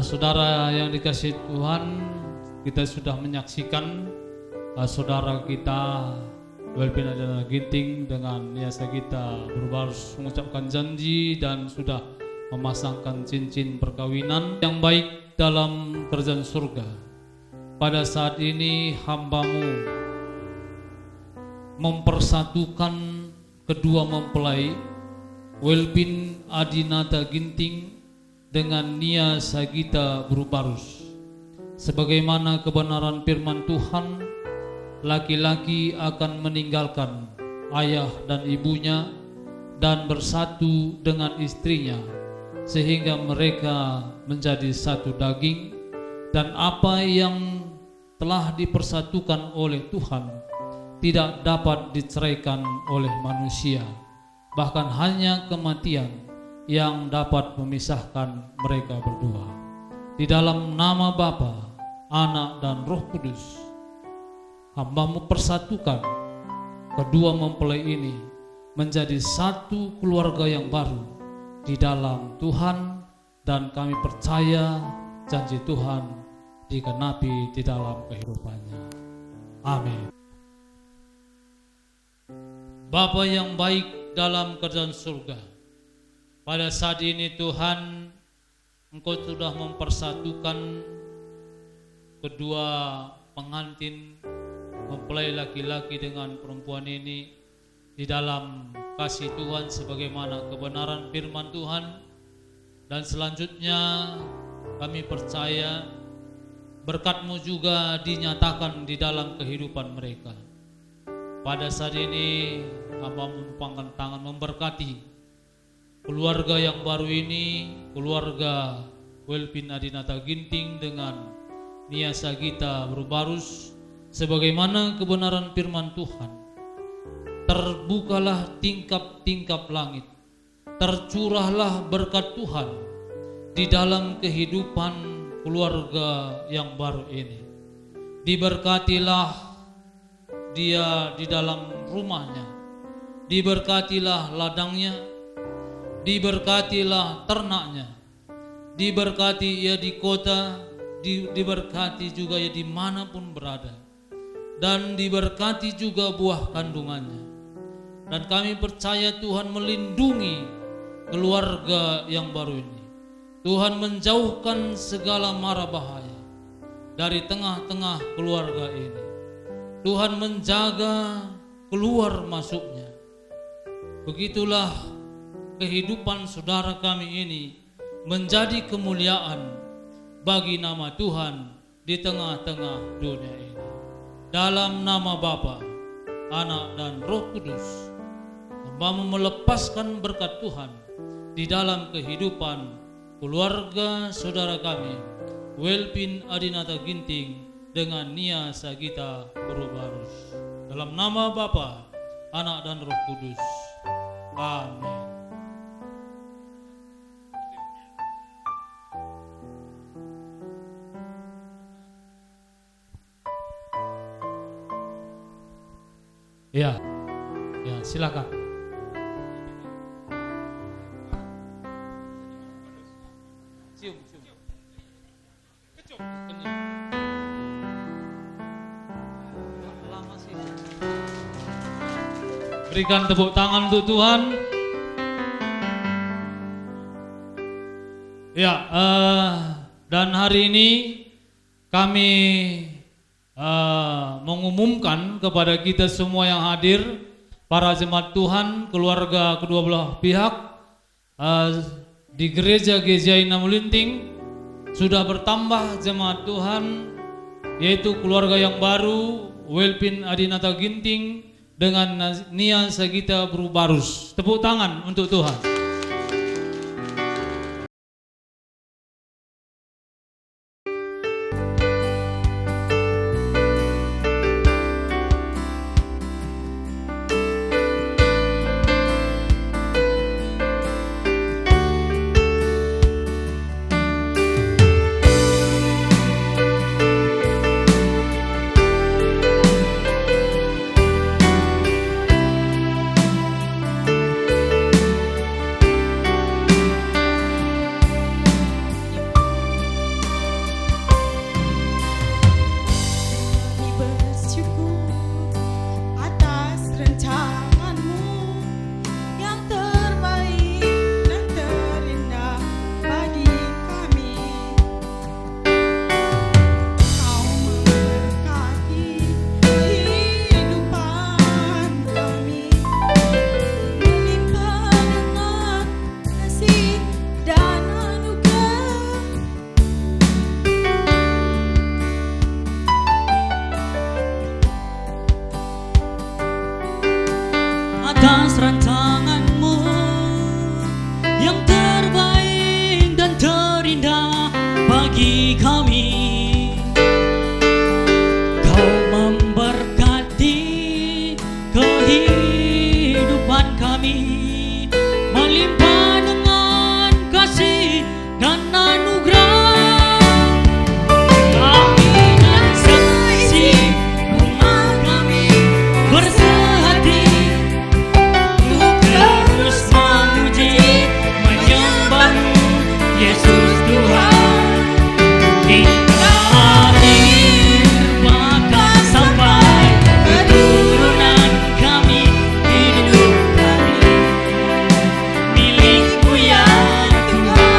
Speaker 8: saudara yang dikasihi Tuhan, kita sudah menyaksikan saudara kita Welpin Adinata Ginting dengan Nia Sagita Barus mengucapkan janji dan sudah memasangkan cincin perkawinan yang baik dalam kerajaan surga. Pada saat ini hamba-Mu mempersatukan kedua mempelai Welpin Adinata Ginting dengan Nia Sagita Barus. Sebagaimana kebenaran firman Tuhan, laki-laki akan meninggalkan ayah dan ibunya dan bersatu dengan istrinya sehingga mereka menjadi satu daging, dan apa yang telah dipersatukan oleh Tuhan tidak dapat diceraikan oleh manusia. Bahkan hanya kematian yang dapat memisahkan mereka berdua. Di dalam nama Bapa, Anak, dan Roh Kudus, hamba-Mu persatukan kedua mempelai ini menjadi satu keluarga yang baru di dalam Tuhan, dan kami percaya janji Tuhan digenapi di dalam kehidupannya. Amin. Bapa yang baik dalam kerajaan surga, pada saat ini Tuhan, Engkau sudah mempersatukan kedua pengantin mempelai laki-laki dengan perempuan ini di dalam kasih Tuhan sebagaimana kebenaran firman Tuhan. Dan selanjutnya kami percaya berkat-Mu juga dinyatakan di dalam kehidupan mereka. Pada saat ini hamba menumpangkan tangan memberkati keluarga yang baru ini, keluarga Welpin Adinata Ginting dengan Nia Sagita Barus. Sebagaimana kebenaran firman Tuhan, terbukalah tingkap-tingkap langit, tercurahlah berkat Tuhan di dalam kehidupan keluarga yang baru ini. Diberkatilah dia di dalam rumahnya, diberkatilah ladangnya, diberkatilah ternaknya, diberkati ia di kota, diberkati juga ia dimanapun berada, dan diberkati juga buah kandungannya. Dan kami percaya Tuhan melindungi keluarga yang baru ini. Tuhan menjauhkan segala mara bahaya dari tengah-tengah keluarga ini. Tuhan menjaga keluar masuknya. Begitulah kehidupan saudara kami ini menjadi kemuliaan bagi nama Tuhan di tengah-tengah dunia ini. Dalam nama Bapa, Anak dan Roh Kudus, hamba melepaskan berkat Tuhan di dalam kehidupan keluarga saudara kami, Welpin Adinata Ginting dengan Nia Sagita Berubarus. Dalam nama Bapa, Anak dan Roh Kudus. Amin. Ya, silakan. Cium. Berikan tepuk tangan untuk Tuhan. Ya, dan hari ini kami mengumumkan kepada kita semua yang hadir, para jemaat Tuhan, keluarga kedua belah pihak di gereja GJI Namulinting sudah bertambah jemaat Tuhan, yaitu keluarga yang baru Welpin Adinata Ginting dengan Nia Sagita Berubarus. Tepuk tangan untuk Tuhan.
Speaker 9: Atas rancanganmu yang terbaik dan terindah bagi kami, Kau memberkati kehidupan kami, melimpah dengan kasih dan anugerah. Kami dan seisi rumah kami bersehati untuk terus memuji menyembah-Mu, Yesus Tuhan. Hingga akhir bahkan sampai keturunan kami, hidup kami milik-Mu ya Tuhan.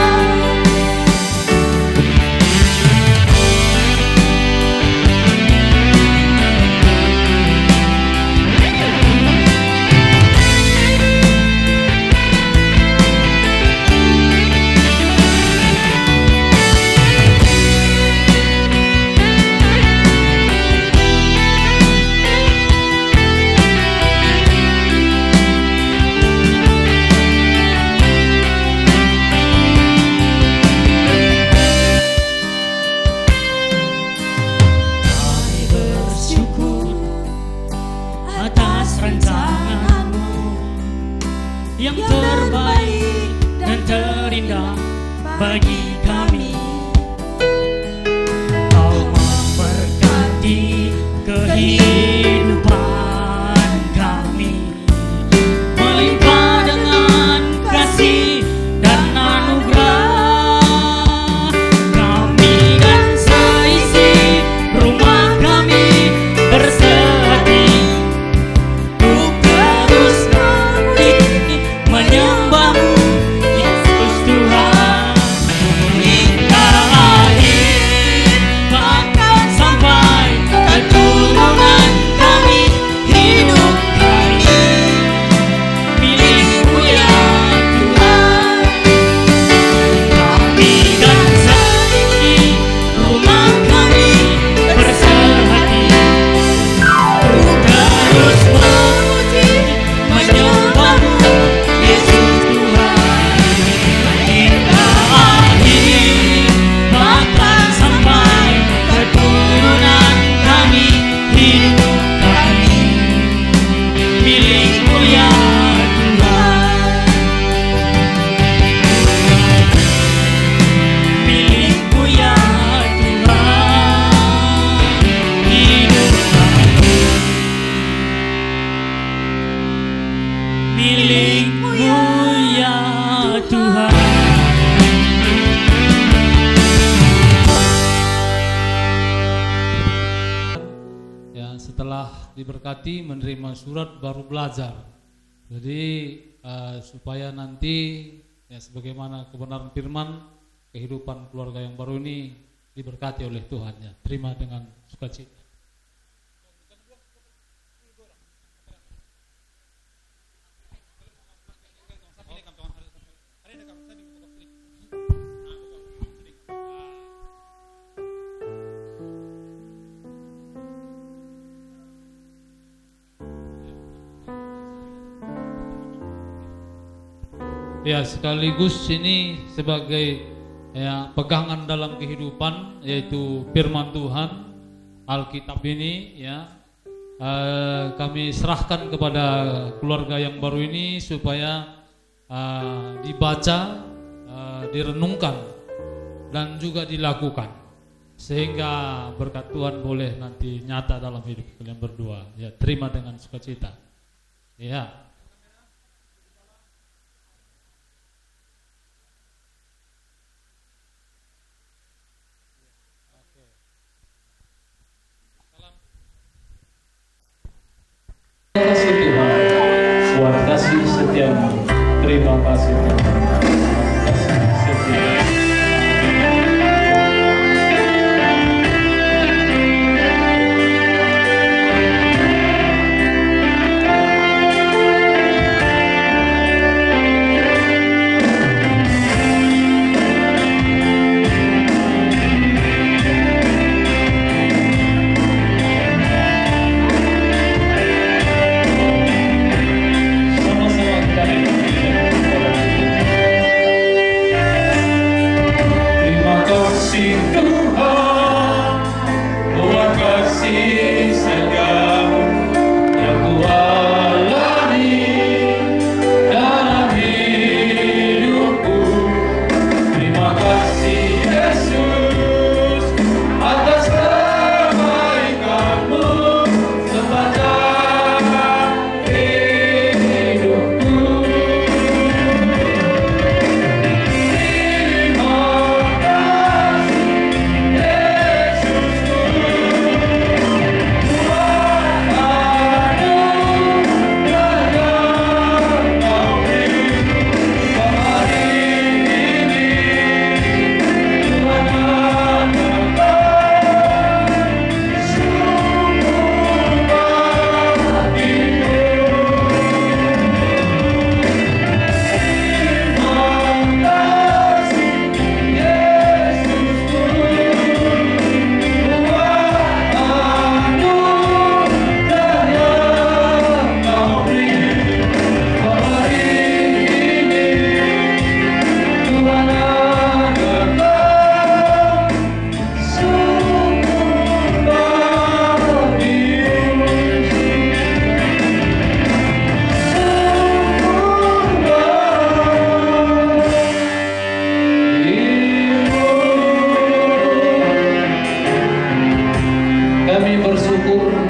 Speaker 9: Kami bersyukur atas rancangan-Mu yang terbaik dan terindah bagi kami. Kau memberkati kehidupan kami, melimpah dengan kasih dan anugerah. Kami dan seisi rumah kami bersehati untuk terus milik-Mu ya Tuhan.
Speaker 8: Ya, setelah diberkati menerima surat baru belajar. Jadi supaya nanti ya sebagaimana kebenaran firman, kehidupan keluarga yang baru ini diberkati oleh Tuhan ya. Terima dengan sukacita. Ya, sekaligus ini sebagai ya pegangan dalam kehidupan, yaitu firman Tuhan, Alkitab ini ya kami serahkan kepada keluarga yang baru ini supaya dibaca, direnungkan dan juga dilakukan, sehingga berkat Tuhan boleh nanti nyata dalam hidup kalian berdua. Ya, terima dengan sukacita. Ya. Terima kasih Tuhan buat kasih setiamu. Terima kasih Tuhan. Kasih setia.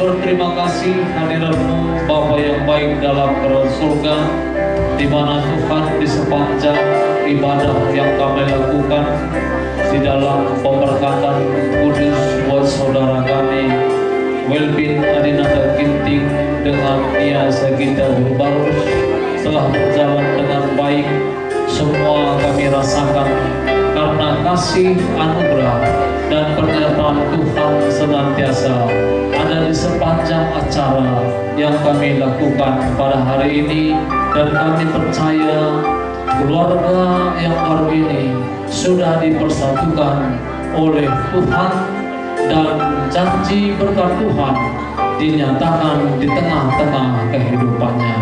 Speaker 8: Berterima kasih hadirat-Mu Bapa yang baik dalam kerajaan surga, di mana Tuhan di sepanjang ibadah yang kami lakukan di dalam pemberkatan kudus buat saudara kami Welpin Adinata Ginting dengan Nia Sagita Barus telah berjalan dengan baik. Semua kami rasakan karena kasih anugerah dan penyertaan Tuhan senantiasa ada di sepanjang acara yang kami lakukan pada hari ini, dan kami percaya keluarga yang baru ini sudah dipersatukan oleh Tuhan dan janji berkat Tuhan dinyatakan di tengah-tengah kehidupannya.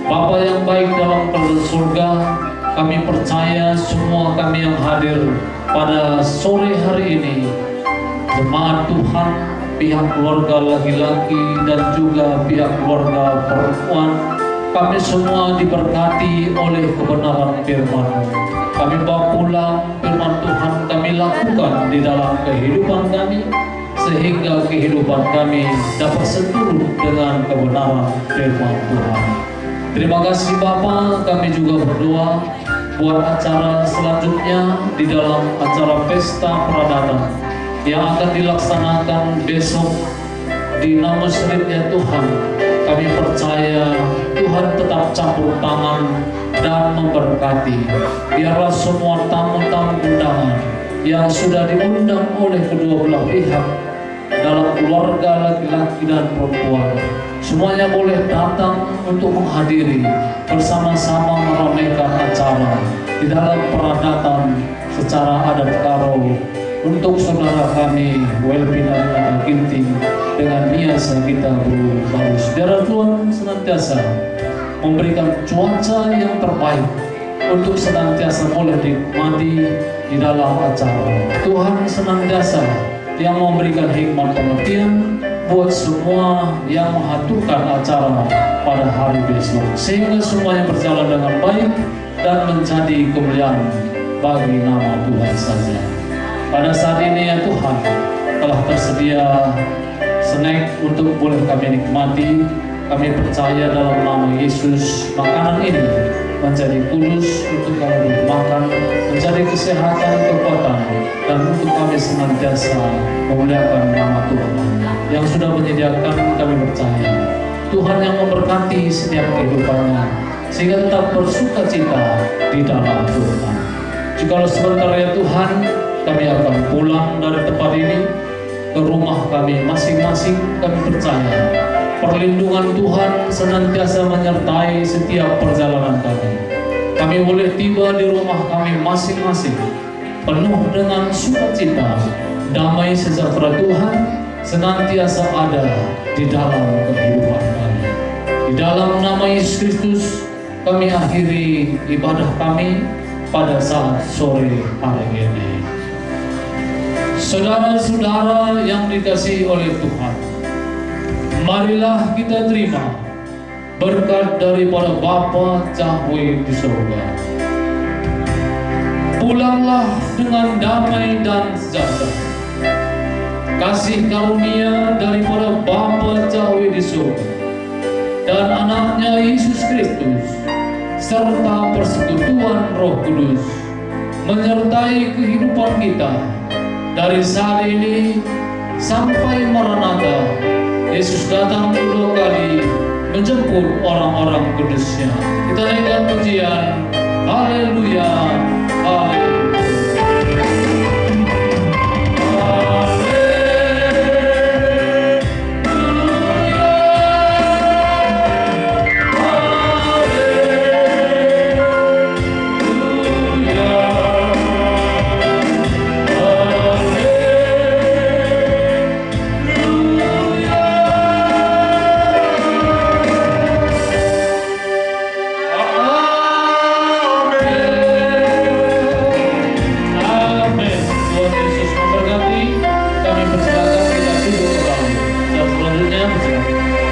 Speaker 8: Bapa yang baik dalam kerajaan surga, kami percaya semua kami yang hadir pada sore hari ini, jemaat Tuhan, pihak keluarga laki-laki dan juga pihak keluarga perempuan, kami semua diberkati oleh kebenaran firman. Kami bawa pulang firman Tuhan, kami lakukan di dalam kehidupan kami, sehingga kehidupan kami dapat seturut dengan kebenaran firman Tuhan. Terima kasih Bapa, kami juga berdoa buat acara selanjutnya di dalam acara Pesta Pradana yang akan dilaksanakan besok di nama Siripnya Tuhan. Kami percaya Tuhan tetap campur tangan dan memberkati. Biarlah semua tamu-tamu undangan yang sudah diundang oleh kedua belah pihak dalam keluarga laki-laki dan perempuan, semuanya boleh datang untuk menghadiri bersama-sama meramaikan acara di dalam peradatan secara adat Karo untuk saudara kami Welpina Ginting dengan Nia Sagita Bro Barus. Biar Tuhan senantiasa memberikan cuaca yang terbaik untuk senantiasa boleh dinikmati di dalam acara. Tuhan senantiasa yang memberikan hikmat pengertian buat semua yang mengaturkan acara pada hari besok, sehingga semuanya berjalan dengan baik dan menjadi kemuliaan bagi nama Tuhan saja. Pada saat ini ya Tuhan, telah tersedia snack untuk boleh kami nikmati. Kami percaya dalam nama Yesus makanan ini menjadi kudus untuk kami makan, menjadi kesehatan, kekuatan, dan untuk kami senantiasa memuliakan nama Tuhan yang sudah menyediakan. Kami percaya Tuhan yang memberkati setiap kehidupannya sehingga tetap bersuka cita di dalam Tuhan. Jikalau sebentar ya Tuhan, kami akan pulang dari tempat ini ke rumah kami masing-masing. Kami percaya perlindungan Tuhan senantiasa menyertai setiap perjalanan kami. Kami boleh tiba di rumah kami masing-masing penuh dengan sukacita. Damai sejahtera Tuhan senantiasa ada di dalam kehidupan kami. Di dalam nama Yesus Kristus kami akhiri ibadah kami pada saat sore hari ini. Saudara-saudara yang dikasihi oleh Tuhan, marilah kita terima berkat daripada Bapa Yahweh di surga. Pulanglah dengan damai dan sejahtera. Kasih karunia daripada Bapa Yahweh di surga dan anaknya Yesus Kristus serta persekutuan Roh Kudus menyertai kehidupan kita dari saat ini sampai Maranatha. Yesus datang kedua kali menjemput orang-orang kudusnya. Kita naikkan pujian. Haleluya.